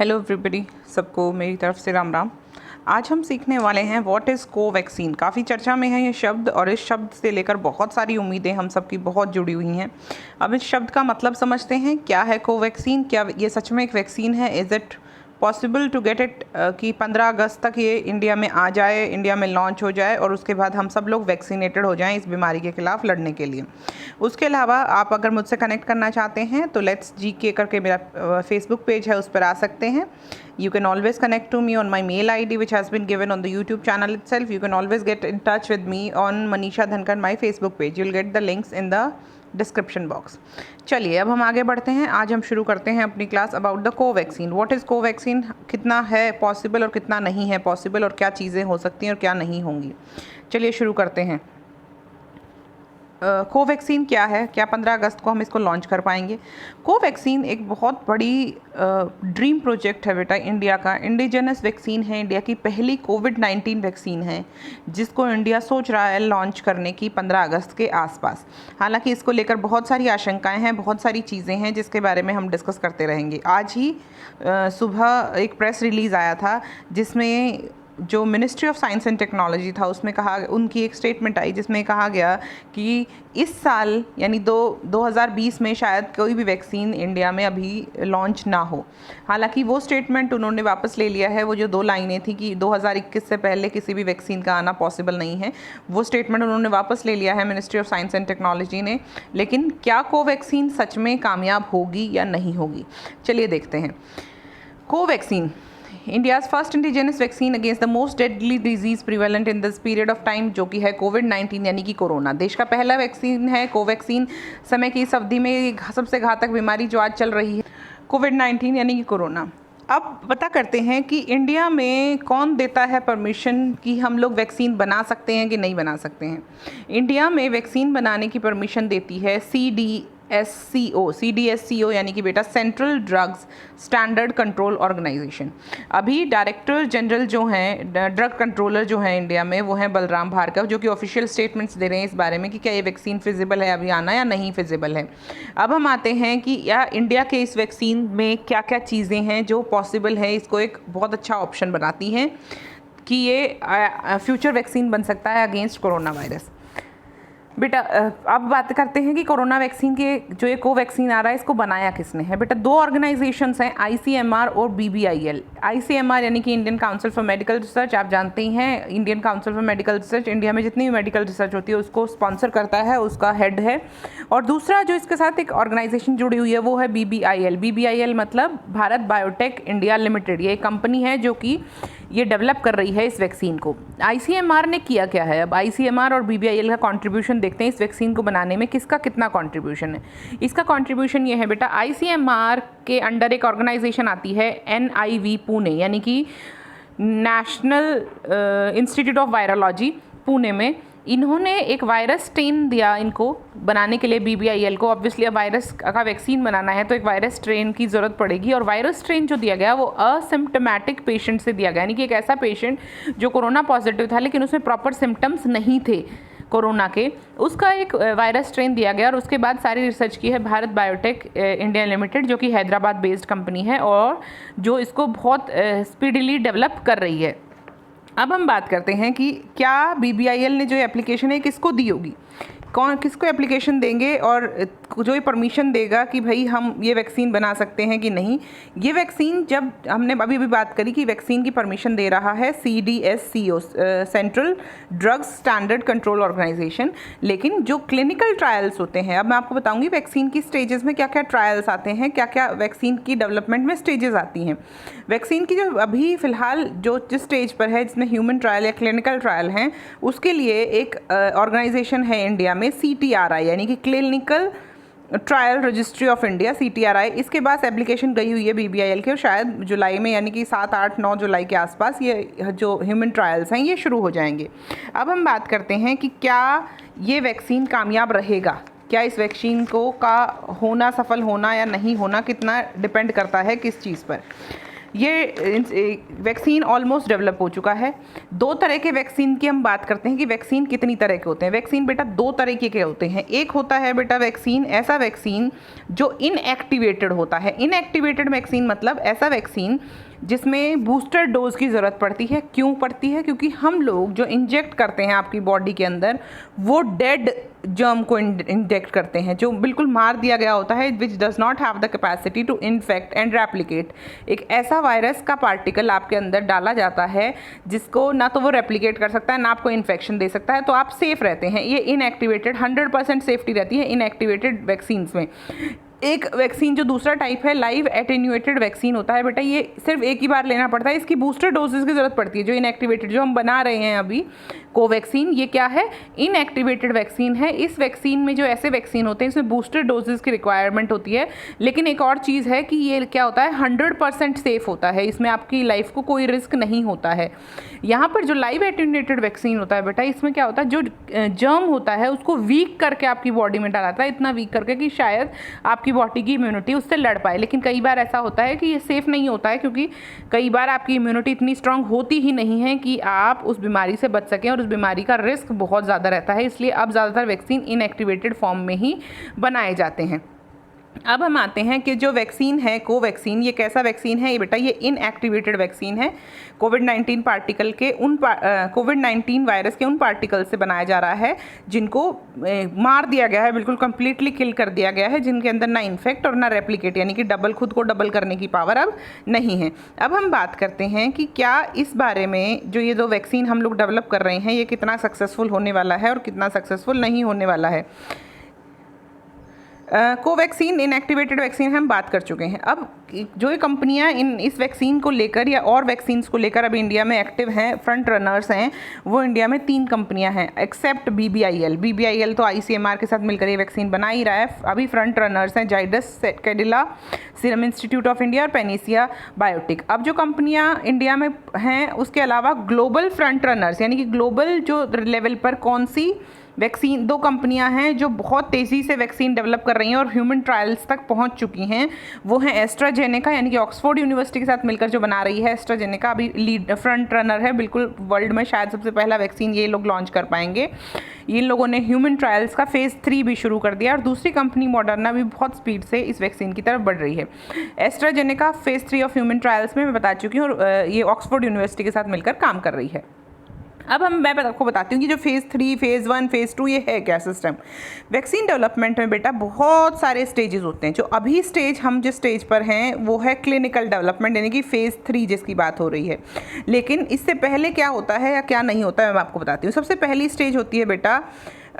Hello everybody, सबको मेरी तरफ से राम राम। आज हम सीखने वाले हैं व्हाट इज़ कोवैक्सीन। काफ़ी चर्चा में है ये शब्द और इस शब्द से लेकर बहुत सारी उम्मीदें हम सबकी बहुत जुड़ी हुई हैं। अब इस शब्द का मतलब समझते हैं। क्या है कोवैक्सीन? क्या ये सच में एक वैक्सीन है? Is it possible to get it कि 15 अगस्त तक ये इंडिया में आ जाए, इंडिया में लॉन्च हो जाए और उसके बाद हम सब लोग वैक्सीनेटेड हो जाएं इस बीमारी के खिलाफ लड़ने के लिए। उसके अलावा आप अगर मुझसे कनेक्ट करना चाहते हैं तो लेट्स जीके करके मेरा फेसबुक पेज है, उस पर आ सकते हैं। You can always connect to me on my mail ID which has been given on the YouTube channel itself. You can always get in touch with me on Manisha Dhankar, my Facebook page. You'll get the links in the description box. चलिए अब हम आगे बढ़ते हैं। आज हम शुरू करते हैं अपनी class about the Covaxin. What is Covaxin? कितना है पॉसिबल और कितना नहीं है पॉसिबल, और क्या चीज़ें हो सकती हैं और क्या नहीं होंगी। चलिए शुरू करते हैं। कोवैक्सीन क्या है? क्या 15 अगस्त को हम इसको लॉन्च कर पाएंगे? कोवैक्सीन एक बहुत बड़ी ड्रीम प्रोजेक्ट है बेटा इंडिया का। इंडिजिनस वैक्सीन है, इंडिया की पहली कोविड-19 वैक्सीन है जिसको इंडिया सोच रहा है लॉन्च करने की 15 अगस्त के आसपास। हालांकि इसको लेकर बहुत सारी आशंकाएं हैं, बहुत सारी चीज़ें हैं जिसके बारे में हम डिस्कस करते रहेंगे। आज ही सुबह एक प्रेस रिलीज़ आया था जिसमें जो ministry of science and technology था उसमें कहा, उनकी एक स्टेटमेंट आई जिसमें कहा गया कि इस साल यानी 2020 में शायद कोई भी वैक्सीन इंडिया में अभी लॉन्च ना हो। हालांकि वो स्टेटमेंट उन्होंने वापस ले लिया है। वो जो 2 लाइनें थी कि 2021 से पहले किसी भी वैक्सीन का आना पॉसिबल नहीं है, वो स्टेटमेंट उन्होंने वापस ले लिया है ministry of science and technology ने। लेकिन क्या कोवैक्सीन सच में कामयाब होगी या नहीं होगी, चलिए देखते हैं। Covaxin India's first indigenous vaccine against the most deadly disease prevalent in this period of time, जो कि है कोविड-19 यानी कि कोरोना। देश का पहला वैक्सीन है कोवैक्सीन। समय की इस अवधि में सबसे घातक बीमारी जो आज चल रही है कोविड-19 यानी कि कोरोना। अब पता करते हैं कि इंडिया में कौन देता है परमिशन कि हम लोग वैक्सीन बना सकते हैं कि नहीं बना सकते हैं। इंडिया में वैक्सीन बनाने की परमिशन देती है CDSCO यानी कि बेटा central drugs standard control organisation. अभी डायरेक्टर जनरल जो हैं, ड्रग कंट्रोलर जो हैं इंडिया में, वो हैं बलराम भार्गव, जो कि ऑफिशियल स्टेटमेंट्स दे रहे हैं इस बारे में कि क्या ये वैक्सीन फिजिबल है अभी आना या नहीं फिजिबल है। अब हम आते हैं कि या इंडिया के इस वैक्सीन में क्या क्या चीज़ें हैं जो पॉसिबल है, इसको एक बहुत अच्छा ऑप्शन बनाती हैं कि ये फ्यूचर वैक्सीन बन सकता है अगेंस्ट कोरोना वायरस। बेटा अब बात करते हैं कि कोरोना वैक्सीन के जो ये कोवैक्सीन आ रहा है इसको बनाया किसने है। बेटा 2 ऑर्गेनाइजेशंस हैं, ICMR और BBIL। ICMR यानी कि Indian council for medical research, आप जानते ही हैं Indian council for medical research India में जितनी भी मेडिकल रिसर्च होती है उसको स्पॉन्सर करता है, उसका हेड है। और दूसरा जो इसके साथ एक ऑर्गेनाइजेशन जुड़ी हुई है वो है BBIL। BBIL मतलब भारत बायोटेक इंडिया लिमिटेड। ये एक कंपनी है जो कि ये डेवलप कर रही है इस वैक्सीन को। ICMR ने किया क्या है? अब ICMR और BBIL का कंट्रीब्यूशन देखते हैं इस वैक्सीन को बनाने में, किसका कितना कंट्रीब्यूशन है। इसका कंट्रीब्यूशन ये है बेटा, ICMR के अंडर एक ऑर्गेनाइजेशन आती है NIV पुणे, यानी कि national institute of virology Pune में। इन्होंने एक वायरस स्ट्रेन दिया इनको बनाने के लिए BBIL को। ऑब्वियसली अब वायरस का वैक्सीन बनाना है तो एक वायरस स्ट्रेन की ज़रूरत पड़ेगी, और वायरस स्ट्रेन जो दिया गया वो असिम्प्टोमेटिक पेशेंट से दिया गया, यानी कि एक ऐसा पेशेंट जो कोरोना पॉजिटिव था लेकिन उसमें प्रॉपर सिम्टम्स नहीं थे कोरोना के, उसका एक वायरस स्ट्रेन दिया गया। और उसके बाद सारी रिसर्च की है भारत बायोटेक इंडिया लिमिटेड, जो कि हैदराबाद बेस्ड कंपनी है और जो इसको बहुत स्पीडीली डेवलप कर रही है। अब हम बात करते हैं कि क्या BBIL ने जो एप्लीकेशन है किसको दी होगी, कौन किसको एप्लीकेशन देंगे और जो ये परमिशन देगा कि भाई हम ये वैक्सीन बना सकते हैं कि नहीं। ये वैक्सीन जब हमने अभी बात करी कि वैक्सीन की परमिशन दे रहा है CDSCO central drugs standard control organisation, लेकिन जो क्लिनिकल ट्रायल्स होते हैं, अब मैं आपको बताऊंगी वैक्सीन की स्टेजेस में क्या क्या ट्रायल्स आते हैं, क्या क्या वैक्सीन की डेवलपमेंट में स्टेजेस आती हैं। वैक्सीन की जो अभी फ़िलहाल जिस स्टेज पर है जिसमें ह्यूमन ट्रायल या क्लिनिकल ट्रायल हैं, उसके लिए एक ऑर्गेनाइजेशन है इंडिया में CTRI यानी कि clinical trial registry of India, CTRI। इसके बाद एप्लीकेशन गई हुई है BBIL की और शायद जुलाई में यानी कि 7, 8, 9 जुलाई के आसपास ये जो ह्यूमन ट्रायल्स हैं ये शुरू हो जाएंगे। अब हम बात करते हैं कि क्या ये वैक्सीन कामयाब रहेगा, क्या इस वैक्सीन को का होना, सफल होना या नहीं होना कितना डिपेंड करता है किस चीज़ पर। ये वैक्सीन ऑलमोस्ट डेवलप हो चुका है। 2 तरह के वैक्सीन की हम बात करते हैं कि वैक्सीन कितनी तरह के होते हैं। वैक्सीन बेटा 2 तरीके के होते हैं। एक होता है बेटा वैक्सीन, ऐसा वैक्सीन जो इनएक्टिवेटेड होता है। इनएक्टिवेटेड वैक्सीन मतलब ऐसा वैक्सीन जिसमें बूस्टर डोज की ज़रूरत पड़ती है। क्यों पड़ती है? क्योंकि हम लोग जो इंजेक्ट करते हैं आपकी बॉडी के अंदर, वो डेड जर्म को इंजेक्ट करते हैं, जो बिल्कुल मार दिया गया होता है, which does not have the capacity to infect and replicate. एक ऐसा वायरस का पार्टिकल आपके अंदर डाला जाता है जिसको ना तो वो रेप्लिकेट कर सकता है, ना आपको इन्फेक्शन दे सकता है, तो आप सेफ रहते हैं। ये इनएक्टिवेटेड 100% सेफ्टी रहती है इनएक्टिवेटेड वैक्सीन्स में। एक वैक्सीन जो दूसरा टाइप है, लाइव एटेन्यूएटेड वैक्सीन होता है बेटा, ये सिर्फ एक ही बार लेना पड़ता है। इसकी बूस्टर डोजेस की ज़रूरत पड़ती है। जो इनएक्टिवेटेड जो हम बना रहे हैं अभी कोवैक्सीन, ये क्या है? इनएक्टिवेटेड वैक्सीन है। इस वैक्सीन में जो ऐसे वैक्सीन होते हैं इसमें बूस्टर डोजेस की रिक्वायरमेंट होती है। लेकिन एक और चीज़ है कि ये क्या होता है, 100% सेफ होता है। इसमें आपकी लाइफ को कोई रिस्क नहीं होता है। यहाँ पर जो लाइव एटेन्यूएटेड वैक्सीन होता है बेटा, इसमें क्या होता है, जो जर्म होता है उसको वीक करके आपकी बॉडी में डालता है, इतना वीक करके कि शायद आपकी बॉडी की इम्यूनिटी उससे लड़ पाए। लेकिन कई बार ऐसा होता है कि ये सेफ़ नहीं होता है, क्योंकि कई बार आपकी इम्यूनिटी इतनी स्ट्रांग होती ही नहीं है कि आप उस बीमारी से बच सकें, और उस बीमारी का रिस्क बहुत ज़्यादा रहता है। इसलिए अब ज़्यादातर वैक्सीन इनएक्टिवेटेड फॉर्म में ही बनाए जाते हैं। अब हम आते हैं कि जो वैक्सीन है कोवैक्सीन, ये कैसा वैक्सीन है? ये बेटा ये इनएक्टिवेटेड वैक्सीन है। कोविड-19 पार्टिकल के कोविड-19 वायरस के उन पार्टिकल से बनाया जा रहा है जिनको मार दिया गया है, बिल्कुल कंप्लीटली किल कर दिया गया है, जिनके अंदर ना इन्फेक्ट और ना रेप्लिकेट, यानी कि खुद को डबल करने की पावर अब नहीं है। अब हम बात करते हैं कि क्या इस बारे में जो ये 2 वैक्सीन हम लोग डेवलप कर रहे हैं, ये कितना सक्सेसफुल होने वाला है और कितना सक्सेसफुल नहीं होने वाला है। कोवैक्सीन इनएक्टिवेटेड वैक्सीन हम बात कर चुके हैं। अब जो ये कंपनियां इस वैक्सीन को लेकर या और वैक्सीन्स को लेकर अभी इंडिया में एक्टिव हैं, फ्रंट रनर्स हैं, वो इंडिया में 3 कंपनियां हैं, एक्सेप्ट BBIL तो ICMR के साथ मिलकर ये वैक्सीन बना ही रहा है। अभी फ्रंट रनर्स हैं Zydus Cadila, serum institute of India और पेनिसिया बायोटेक। अब जो कंपनियां इंडिया में हैं उसके अलावा ग्लोबल फ्रंट रनर्स, यानी कि ग्लोबल जो लेवल पर कौन सी वैक्सीन, 2 कंपनियां हैं जो बहुत तेज़ी से वैक्सीन डेवलप कर रही हैं और ह्यूमन ट्रायल्स तक पहुंच चुकी हैं। वो हैं एस्ट्राजेनेका, यानी कि ऑक्सफोर्ड यूनिवर्सिटी के साथ मिलकर जो बना रही है एस्ट्राजेनेका, अभी लीड फ्रंट रनर है बिल्कुल वर्ल्ड में, शायद सबसे पहला वैक्सीन ये लोग लॉन्च कर पाएंगे। इन लोगों ने ह्यूमन ट्रायल्स का फेज़ 3 भी शुरू कर दिया, और दूसरी कंपनी मॉडर्ना भी बहुत स्पीड से इस वैक्सीन की तरफ बढ़ रही है। AstraZeneca phase 3 of human trials में मैं बता चुकी हूँ, और ये ऑक्सफोर्ड यूनिवर्सिटी के साथ मिलकर काम कर रही है। अब मैं आपको बताती हूँ कि जो फेज़ 3, फेज़ 1, फेज़ 2 ये है क्या सिस्टम। वैक्सीन डेवलपमेंट में बेटा बहुत सारे स्टेजेस होते हैं। जो अभी स्टेज हम जिस स्टेज पर हैं वो है क्लिनिकल डेवलपमेंट, यानी कि फेज़ 3 जिसकी बात हो रही है। लेकिन इससे पहले क्या होता है या क्या नहीं होता है मैं आपको बताती हूँ। सबसे पहली स्टेज होती है बेटा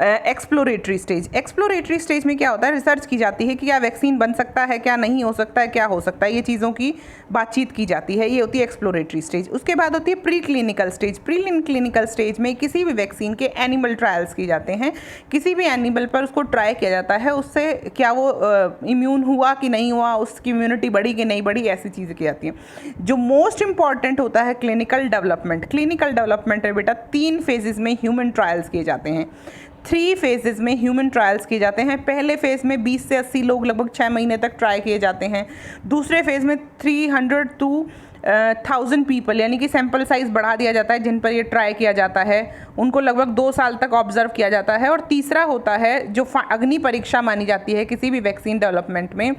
एक्सप्लोरेटरी स्टेज। एक्सप्लोरेटरी स्टेज में क्या होता है, रिसर्च की जाती है कि क्या वैक्सीन बन सकता है, क्या नहीं हो सकता है, क्या हो सकता है, ये चीज़ों की बातचीत की जाती है। ये होती है एक्सप्लोरेटरी स्टेज। उसके बाद होती है pre clinical stage. Pre clinical stage में किसी भी वैक्सीन के एनिमल ट्रायल्स किए जाते हैं, किसी भी एनिमल पर उसको ट्राई किया जाता है, उससे क्या वो इम्यून हुआ कि नहीं हुआ, उसकी इम्यूनिटी बढ़ी कि नहीं बढ़ी, ऐसी चीज़ें की जाती हैं। जो मोस्ट इंपॉर्टेंट होता है क्लिनिकल डेवलपमेंट। क्लिनिकल डेवलपमेंट में बेटा 3 फेजेज़ में ह्यूमन ट्रायल्स किए जाते हैं। 3 फेजेज़ में ह्यूमन ट्रायल्स किए जाते हैं। पहले फेज़ में 20 से 80 लोग लगभग 6 महीने तक ट्राई किए जाते हैं। दूसरे फेज़ में 300 to 1000 पीपल, यानी कि सैंपल साइज़ बढ़ा दिया जाता है जिन पर ये ट्राई किया जाता है, उनको लगभग 2 साल तक ऑब्जर्व किया जाता है। और तीसरा होता है जो अग्नि परीक्षा मानी जाती है किसी भी वैक्सीन डेवलपमेंट में,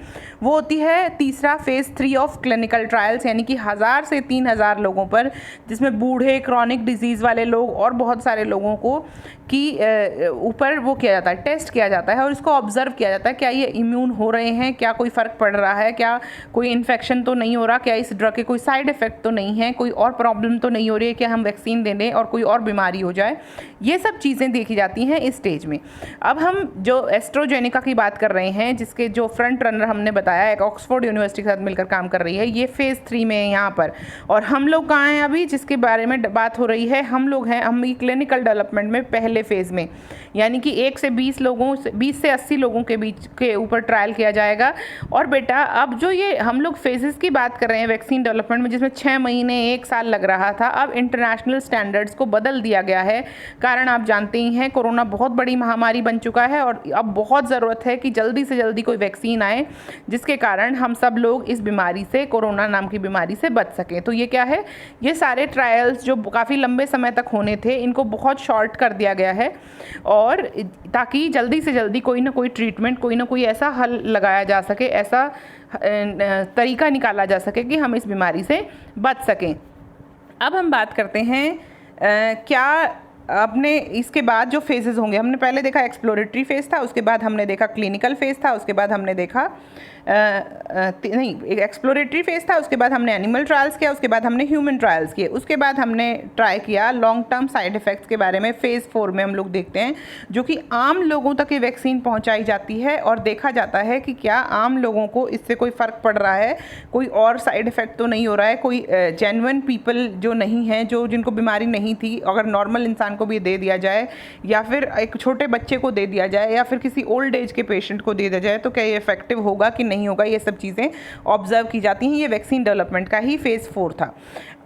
वो होती है तीसरा फेज़ 3 ऑफ क्लिनिकल ट्रायल्स, यानी कि 1000 से 3000 लोगों पर, जिसमें बूढ़े, क्रॉनिक डिजीज़ वाले लोग और बहुत सारे लोगों को की ऊपर वो किया जाता है, टेस्ट किया जाता है और इसको ऑब्जर्व किया जाता है क्या ये इम्यून हो रहे हैं, क्या कोई फ़र्क पड़ रहा है, क्या कोई इन्फेक्शन तो नहीं हो रहा, क्या इस ड्रग के कोई साइड इफ़ेक्ट तो नहीं है, कोई और प्रॉब्लम तो नहीं हो रही है कि हम वैक्सीन दे दें और कोई और बीमारी हो जाए। ये सब चीज़ें देखी जाती हैं इस स्टेज में। अब हम जो एस्ट्राजेनेका की बात कर रहे हैं, जिसके जो फ्रंट रनर हमने बताया एक ऑक्सफोर्ड यूनिवर्सिटी के साथ मिलकर काम कर रही है, ये फेज़ 3 में है यहाँ पर। और हम लोग कहाँ हैं अभी जिसके बारे में बात हो रही है, हम लोग हैं हम क्लिनिकल डेवलपमेंट में पहले फेज़ में, यानी कि 1 से 20 से 80 लोगों के बीच के ऊपर ट्रायल किया जाएगा। और बेटा अब जो ये हम लोग फेजेस की बात कर रहे हैं वैक्सीन डेवलपमेंट में जिसमें 6 महीने 1 साल लग रहा था, अब इंटरनेशनल स्टैंडर्ड्स को बदल दिया गया है। कारण आप जानते ही हैं, कोरोना बहुत बड़ी महामारी बन चुका है और अब बहुत ज़रूरत है कि जल्दी से जल्दी कोई वैक्सीन आए जिसके कारण हम सब लोग इस बीमारी से, कोरोना नाम की बीमारी से बच सकें। तो ये क्या है, ये सारे ट्रायल्स जो काफ़ी लंबे समय तक होने थे, इनको बहुत शॉर्ट कर दिया गया है और ताकि जल्दी से जल्दी कोई ना कोई ट्रीटमेंट, कोई ना कोई ऐसा हल लगाया जा सके, ऐसा तरीका निकाला जा सके कि हम इस बीमारी से बच सकें। अब हम बात करते हैं क्या अपने इसके बाद जो फेजेस होंगे। हमने पहले देखा एक्सप्लोरेटरी फेज़ था, उसके बाद हमने देखा क्लिनिकल फेज़ था, उसके बाद हमने देखा एक एक्सप्लोरेटरी फेज़ था, उसके बाद हमने एनिमल ट्रायल्स किया, उसके बाद हमने ह्यूमन ट्रायल्स किए, उसके बाद हमने ट्राई किया लॉन्ग टर्म साइड इफ़ेक्ट्स के बारे में। फ़ेज़ 4 में हम लोग देखते हैं जो कि आम लोगों तक ये वैक्सीन पहुंचाई जाती है और देखा जाता है कि क्या आम लोगों को इससे कोई फ़र्क पड़ रहा है, कोई और साइड इफ़ेक्ट तो नहीं हो रहा है, कोई जेन्युइन पीपल जो नहीं हैं, जो जिनको बीमारी नहीं थी, अगर नॉर्मल इंसान को भी दे दिया जाए या फिर एक छोटे बच्चे को दे दिया जाए या फिर किसी ओल्ड एज के पेशेंट को दे दिया जाए, तो क्या ये इफेक्टिव होगा कि नहीं होगा, ये सब चीज़ें ऑब्जर्व की जाती हैं। ये वैक्सीन डेवलपमेंट का ही फ़ेज़ 4 था।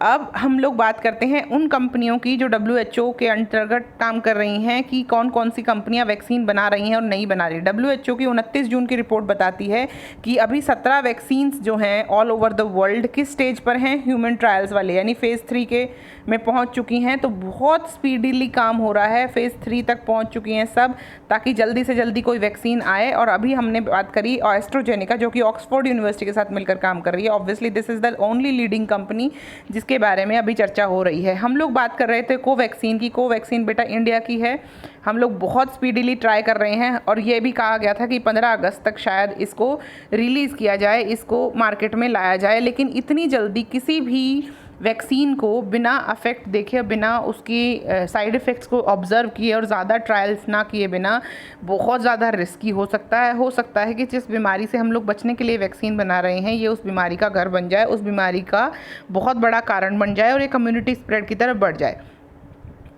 अब हम लोग बात करते हैं उन कंपनियों की जो WHO के अंतर्गत काम कर रही हैं कि कौन कौन सी कंपनियां वैक्सीन बना रही हैं और नहीं बना रही। WHO की 29 जून की रिपोर्ट बताती है कि अभी 17 वैक्सीन्स जो हैं ऑल ओवर द वर्ल्ड किस स्टेज पर हैं, ह्यूमन ट्रायल्स वाले, यानी फ़ेज़ 3 के में पहुंच चुकी हैं। तो बहुत स्पीडीली काम हो रहा है, फ़ेज़ 3 तक पहुंच चुकी हैं सब, ताकि जल्दी से जल्दी कोई वैक्सीन आए। और अभी हमने बात करी एस्ट्राजेनेका, जो कि ऑक्सफोर्ड यूनिवर्सिटी के साथ मिलकर काम कर रही है। Obviously this is the only leading company जिसके बारे में अभी चर्चा हो रही है। हम लोग बात कर रहे थे कोवैक्सीन की। कोवैक्सीन बेटा इंडिया की है, हम लोग बहुत स्पीडीली ट्राई कर रहे हैं और ये भी कहा गया था कि 15 अगस्त तक शायद इसको रिलीज़ किया जाए, इसको मार्केट में लाया जाए। लेकिन इतनी जल्दी किसी भी वैक्सीन को बिना अफेक्ट देखे, बिना उसकी साइड इफ़ेक्ट्स को ऑब्ज़र्व किए और ज़्यादा ट्रायल्स ना किए बिना बहुत ज़्यादा रिस्की हो सकता है कि जिस बीमारी से हम लोग बचने के लिए वैक्सीन बना रहे हैं, ये उस बीमारी का घर बन जाए, उस बीमारी का बहुत बड़ा कारण बन जाए और ये कम्युनिटी स्प्रेड की तरफ बढ़ जाए।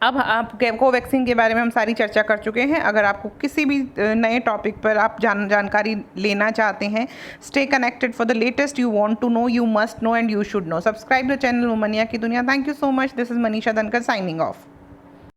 अब आप कोवैक्सीन के बारे में हम सारी चर्चा कर चुके हैं। अगर आपको किसी भी नए टॉपिक पर आप जानकारी लेना चाहते हैं, stay connected for the latest you want to know, you must know and you should know. Subscribe the channel Womania की दुनिया। Thank you so much. This is Manisha Dhankar signing of.